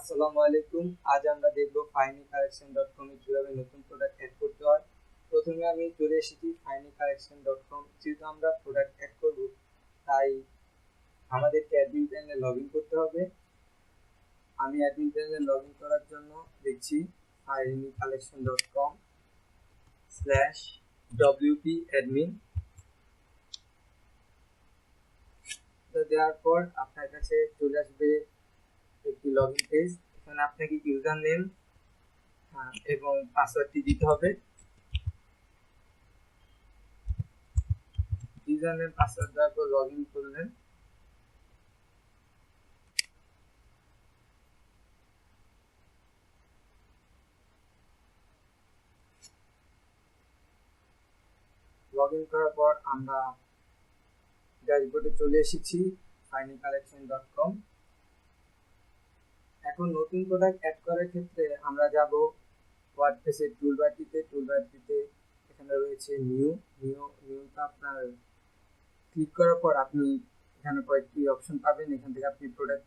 আসসালামু আলাইকুম। আজ আমরা দেখব finycollection.com এ কিভাবে নতুন প্রোডাক্ট অ্যাড করতে হয়। প্রথমে আমি চলে এসেছি finycollection.com। যেহেতু আমরা প্রোডাক্ট অ্যাড করব, তাই আমাদেরকে অ্যাডমিন প্যানেলে লগ ইন করতে হবে। আমি অ্যাডমিন প্যানেলে লগ ইন করার জন্য লিখছি finycollection.com/wp-admin। দেওয়ার পর আপনার কাছে চলে আসবে একটি লগ ইন পেজ। এখানে আপনাকে ইউজার নেম এবং পাসওয়ার্ডটি দিতে হবে। ইউজার নেম পাসওয়ার্ড দেওয়ার পর লগ ইন করলেন। লগ ইন করার পর আমরা ড্যাশবোর্ডে চলে এসেছি finycollection.com। এখন নতুন প্রোডাক্ট অ্যাড করার ক্ষেত্রে আমরা যাব ওয়ার্ডপ্রেসের টুলবারটিতে এখানে রয়েছে নিউটা আপনার ক্লিক করার পর আপনি এখানে কয়েকটি অপশন পাবেন। এখান থেকে আপনি প্রোডাক্ট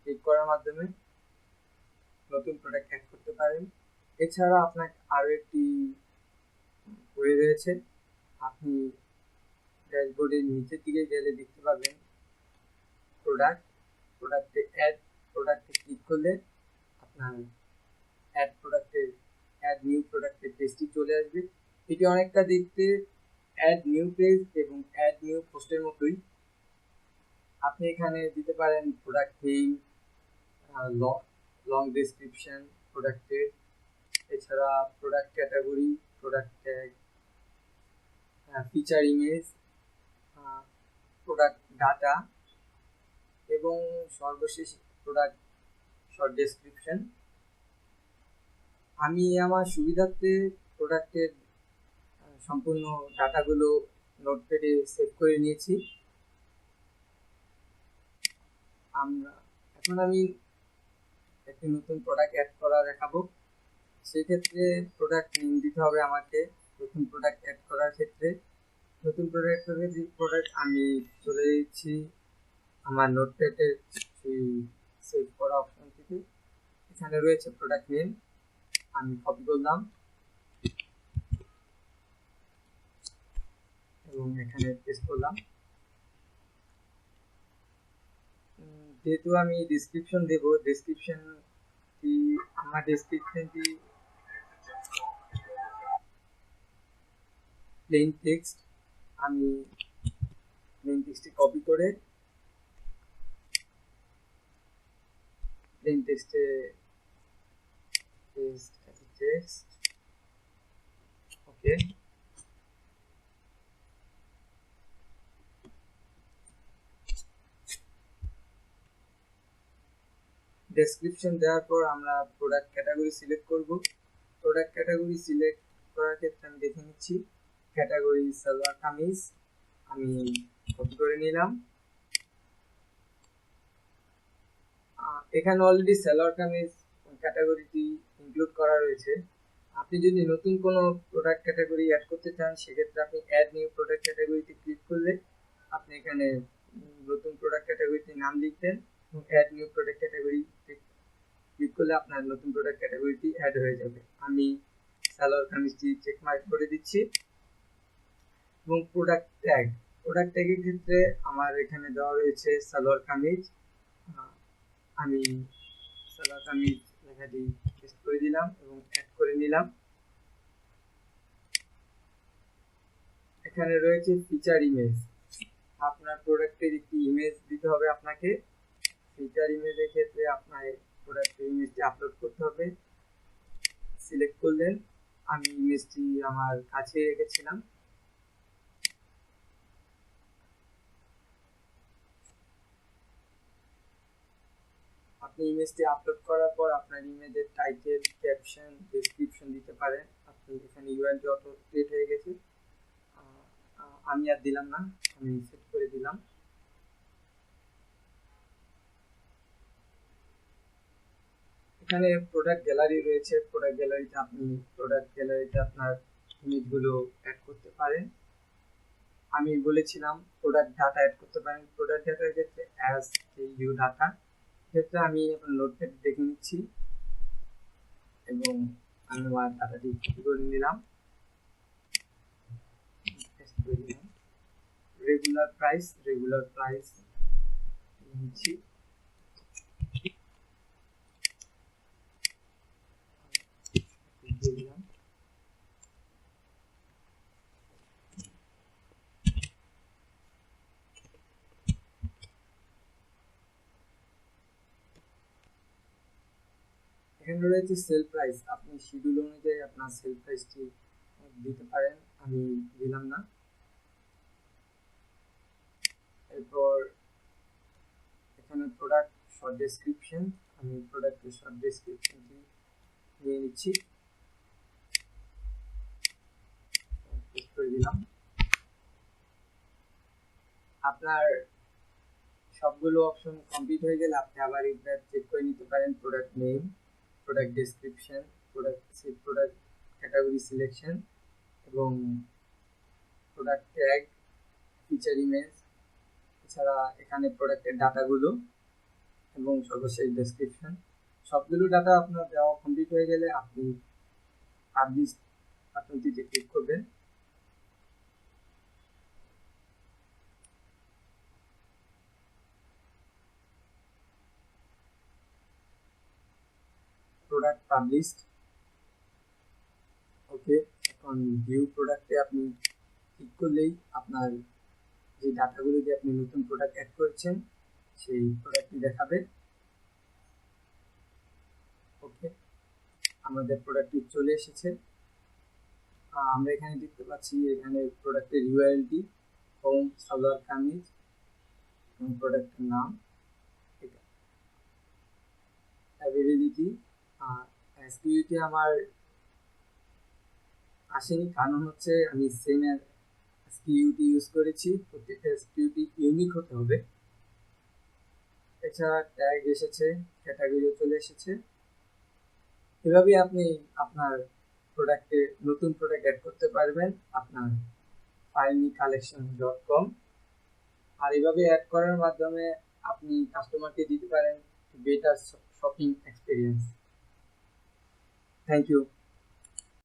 ক্লিক করার মাধ্যমে নতুন প্রোডাক্ট অ্যাড করতে পারেন। এছাড়া আপনার আরও একটি ওয়ে রয়েছে। আপনি ড্যাশবোর্ডের নিচের দিকে গেলে দেখতে পাবেন প্রোডাক্টে ক্লিক করলে আপনার অ্যাড নিউ প্রোডাক্টের পেজটি চলে আসবে। এটি অনেকটা দেখতে অ্যাড নিউ পেজ এবং অ্যাড নিউ পোস্টের মতোই। আপনি এখানে দিতে পারেন প্রোডাক্ট নেম, লং ডেসক্রিপশন প্রোডাক্টের, এছাড়া product category, product tag, feature image, product data এবং সর্বশেষ প্রোডাক্ট শর্ট ডেসক্রিপশন। আমি আমার সুবিধার্থে প্রোডাক্টের সম্পূর্ণ ডাটাগুলো নোটপ্যাডে সেভ করে নিয়েছি। এখন আমি একটি নতুন প্রোডাক্ট অ্যাড করা দেখাবো। সেক্ষেত্রে প্রোডাক্ট নেম দিতে হবে আমাকে। নতুন প্রোডাক্ট অ্যাড করার ক্ষেত্রে প্রোডাক্ট আমি চলে যাচ্ছি আমার নোটপ্যাডের সেভ করা অপশন থেকে। এখানে রয়েছে প্রোডাক্ট নেম, আমি কপি করলাম এবং এখানে পেস্ট করলাম। যেহেতু আমি ডেসক্রিপশন দেব, ডেসক্রিপশনটি প্লেন টেক্সট। আমি প্লেন টেক্সটটি কপি করে প্লেন টেক্সটে ওকে। ডেসক্রিপশন দেওয়ার পর আমরা প্রোডাক্ট ক্যাটাগরি সিলেক্ট করব। প্রোডাক্ট ক্যাটাগরি সিলেক্ট করার ক্ষেত্রে আমি দেখে নিচ্ছি ক্যাটাগরি সালোয়ার কামিজ, আমি কপি করে নিলাম। এখানে অলরেডি সালোয়ার কামিজ ক্যাটাগরিটি ইনক্লুড করা রয়েছে। আপনি যদি নতুন কোনো প্রোডাক্ট ক্যাটাগরি অ্যাড করতে চান, সেক্ষেত্রে আপনি অ্যাড নিউ প্রোডাক্ট ক্যাটাগরিতে ক্লিক করলে আপনি এখানে নতুন প্রোডাক্ট ক্যাটাগরিটির নাম লিখবেন এবং অ্যাড নিউ প্রোডাক্ট ক্যাটাগরিতে ক্লিক করলে আপনার নতুন প্রোডাক্ট ক্যাটাগরিটি অ্যাড হয়ে যাবে। আমি সালোয়ার কামিজটি চেক মার্ক করে দিচ্ছি এবং প্রোডাক্ট ট্যাগের ক্ষেত্রে আমার এখানে দেওয়া রয়েছে সালোয়ার কামিজ। আমি সালোয়ার কামিজ লেখাটি পেস্ট করে দিলাম এবং অ্যাড করে নিলাম। এখানে রয়েছে ফিচার ইমেজ। আপনার প্রোডাক্টের একটি ইমেজ দিতে হবে আপনাকে। ফিচার ইমেজের ক্ষেত্রে আপনার প্রোডাক্টের ইমেজটি আপলোড করতে হবে। সিলেক্ট করলেন, আমি ইমেজটি আমার কাছে রেখেছিলাম। আপনি ইমেজটি আপলোড করার পর আপনার ইমেজের টাইটেল, ক্যাপশন, ডেসক্রিপশন দিতে পারেন। আপনি এখানে ইউআরএলটি অটো ক্রিয়েট হয়ে গেছে, আমি আর দিলাম না, আমি সেট করে দিলাম। এখানে প্রোডাক্ট গ্যালারি রয়েছে। প্রোডাক্ট গ্যালারিতে আপনার ইমেজগুলো অ্যাড করতে পারেন। আমি বলেছিলাম প্রোডাক্ট ডাটা অ্যাড করতে পারেন। প্রোডাক্ট ডাটার ক্ষেত্রে অ্যাজ ইউ ডাটা ক্ষেত্রে আমি এখন নোটপ্যাড দেখে নিচ্ছি এবং আমি আমার ডাটাটি কপি করে নিলাম, রেগুলার প্রাইস নিচ্ছি, দিলাম। এখানে রয়েছে সেল প্রাইস, আপনি শিডিউল অনুযায়ী আপনার সেল প্রাইসটি দিতে পারেন, আমি দিলাম না। এরপর এখানে প্রোডাক্ট শর্ট ডেসক্রিপশন, আমি প্রোডাক্টের শর্ট ডেসক্রিপশনটি নিয়ে নিচ্ছি, পেস্ট করে দিলাম। আপনার সবগুলো অপশন কমপ্লিট হয়ে গেলে আপনি আবার একবার চেক করে নিতে পারেন product name, product description, product category selection এবং প্রোডাক্ট ট্যাগ, ফিচার ইমেজ, এছাড়া এখানে প্রোডাক্টের ডাটাগুলো এবং সর্বশেষ ডেসক্রিপশন। সবগুলো ডাটা আপনার দেওয়া কমপ্লিট হয়ে গেলে আপনি পাবলিশ বাটনটিতে ক্লিক করবেন। প্রোডাক্ট পাবলিশড, ওকে। এখন ভিউ প্রোডাক্টে আপনি ক্লিক করলেই আপনার যে ডাটাগুলো দিয়ে আপনি নতুন প্রোডাক্ট অ্যাড করেছেন সেই প্রোডাক্টটি দেখাবে। ওকে, আমাদের প্রোডাক্টটি চলে এসেছে। আমরা এখানে দেখতে পাচ্ছি এখানে প্রোডাক্টের ইউআরএলটি হোম সালোয়ার কামিজ এবং প্রোডাক্টের নাম, অ্যাভেলেবিলিটি। এসকিউটি আমার আসেনি, কারণ হচ্ছে আমি সেম এসকিউটি ইউজ করেছি, প্রত্যেকটা এসকিউটি ইউনিক হতে হবে। এছাড়া ট্যাগ এসেছে, ক্যাটাগরিও চলে এসেছে। এভাবেই আপনি আপনার প্রোডাক্টে নতুন প্রোডাক্ট অ্যাড করতে পারবেন আপনার filemecollection.com। আর এভাবে অ্যাড করার মাধ্যমে আপনি কাস্টমারকে দিতে পারেন better shopping experience. Thank you.